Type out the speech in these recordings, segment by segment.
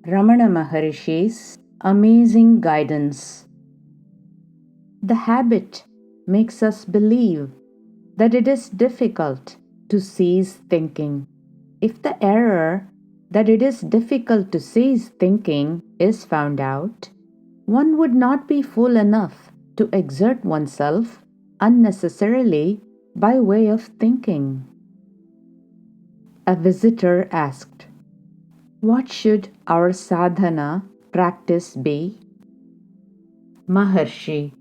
Ramana Maharshi's amazing guidance. The habit makes us believe that it is difficult to cease thinking. If the error that it is difficult to cease thinking is found out, one would not be fool enough to exert oneself unnecessarily by way of thinking. A visitor asked, "What should our sadhana practice be?" Maharshi,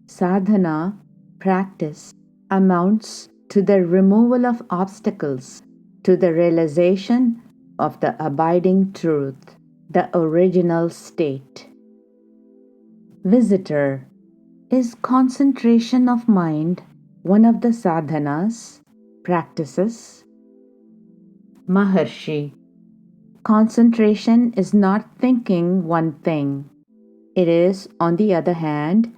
sadhana practice amounts to the removal of obstacles to the realization of the abiding truth, the original state. Visitor, is concentration of mind one of the sadhanas, practices? Maharshi, concentration is not thinking one thing. It is, on the other hand,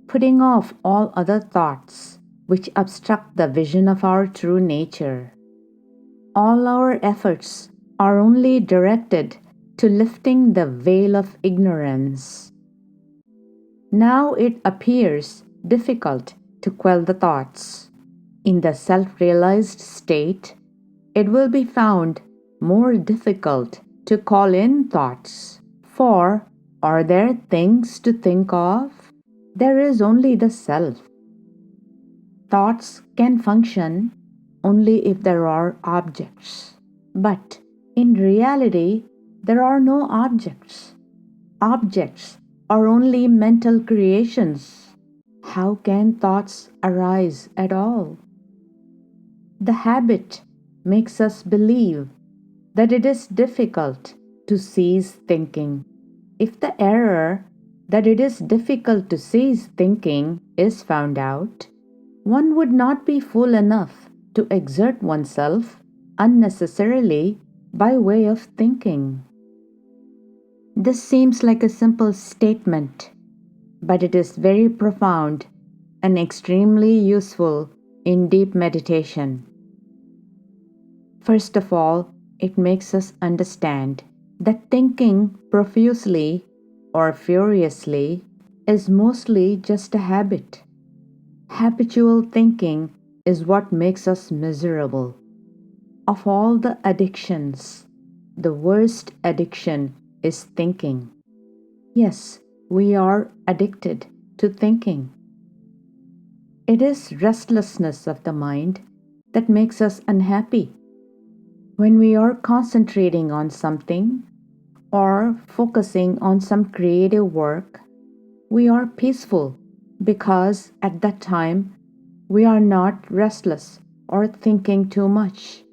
putting off all other thoughts which obstruct the vision of our true nature. All our efforts are only directed to lifting the veil of ignorance. Now it appears difficult to quell the thoughts. In the self-realized state, it will be found more difficult to call in thoughts. For are there things to think of? There is only the self. Thoughts can function only if there are objects. But in reality, there are no objects. Objects are only mental creations. How can thoughts arise at all? The habit makes us believe that it is difficult to cease thinking. If the error that it is difficult to cease thinking is found out, one would not be fool enough to exert oneself unnecessarily by way of thinking. This seems like a simple statement, but it is very profound and extremely useful in deep meditation. First of all, it makes us understand that thinking profusely or furiously is mostly just a habit. Habitual thinking is what makes us miserable. Of all the addictions, the worst addiction is thinking. Yes, we are addicted to thinking. It is restlessness of the mind that makes us unhappy. When we are concentrating on something or focusing on some creative work, we are peaceful because at that time we are not restless or thinking too much.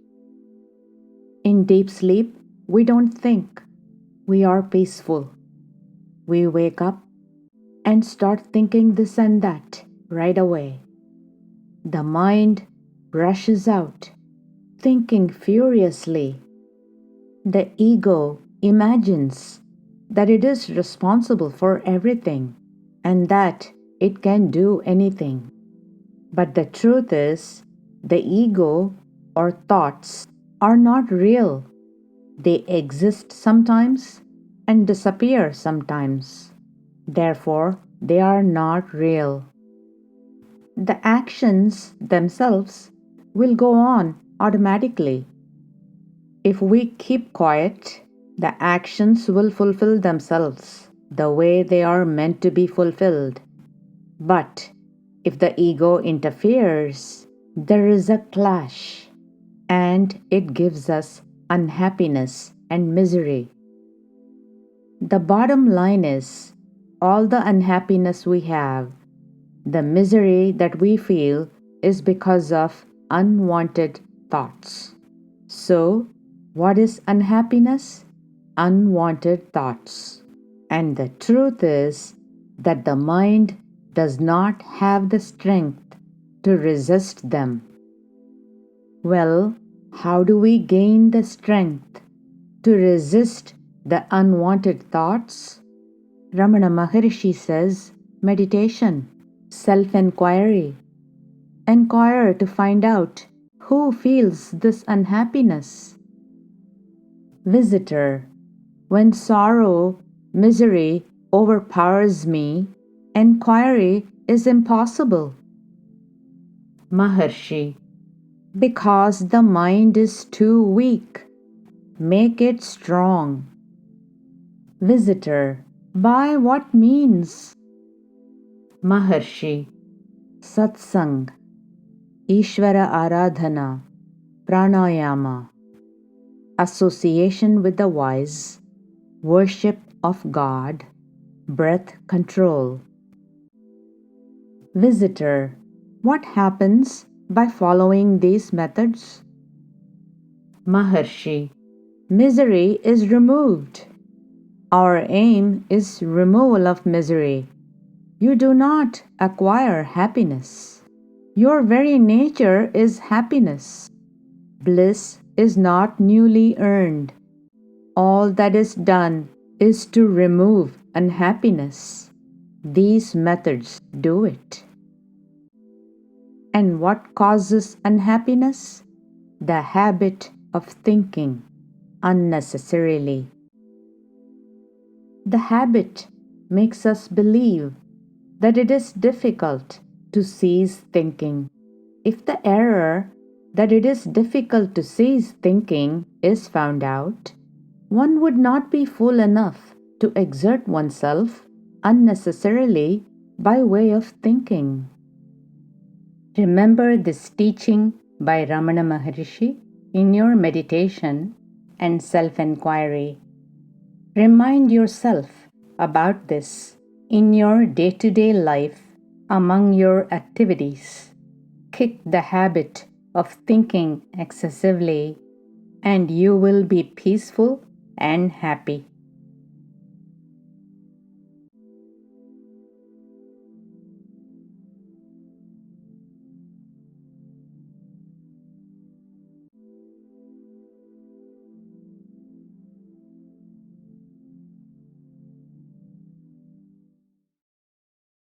In deep sleep, we don't think. We are peaceful. We wake up and start thinking this and that right away. The mind rushes out, thinking furiously. The ego imagines that it is responsible for everything and that it can do anything. But the truth is, the ego or thoughts are not real. They exist sometimes and disappear sometimes. Therefore, they are not real. The actions themselves will go on automatically. If we keep quiet, the actions will fulfill themselves the way they are meant to be fulfilled. But if the ego interferes, there is a clash, and it gives us unhappiness and misery. The bottom line is, all the unhappiness we have, the misery that we feel is because of unwanted thoughts. So, what is unhappiness? Unwanted thoughts. And the truth is that the mind does not have the strength to resist them. Well, how do we gain the strength to resist the unwanted thoughts? Ramana Maharshi says, meditation, self-enquiry. Enquire to find out who feels this unhappiness. Visitor, When sorrow, misery overpowers me, enquiry is impossible. Maharshi, because the mind is too weak. Make it strong. Visitor, by what means? Maharshi, Satsang, Ishvara Aradhana, Pranayama, association with the wise, worship of God, breath control. Visitor, what happens by following these methods? Maharshi, misery is removed. Our aim is removal of misery. You do not acquire happiness. Your very nature is happiness. Bliss is not newly earned. All that is done is to remove unhappiness. These methods do it. And what causes unhappiness? The habit of thinking unnecessarily. The habit makes us believe that it is difficult to cease thinking. If the error that it is difficult to cease thinking is found out, one would not be fool enough to exert oneself unnecessarily by way of thinking. Remember this teaching by Ramana Maharshi in your meditation and self-enquiry. Remind yourself about this in your day-to-day life among your activities. Kick the habit of thinking excessively, and you will be peaceful and happy.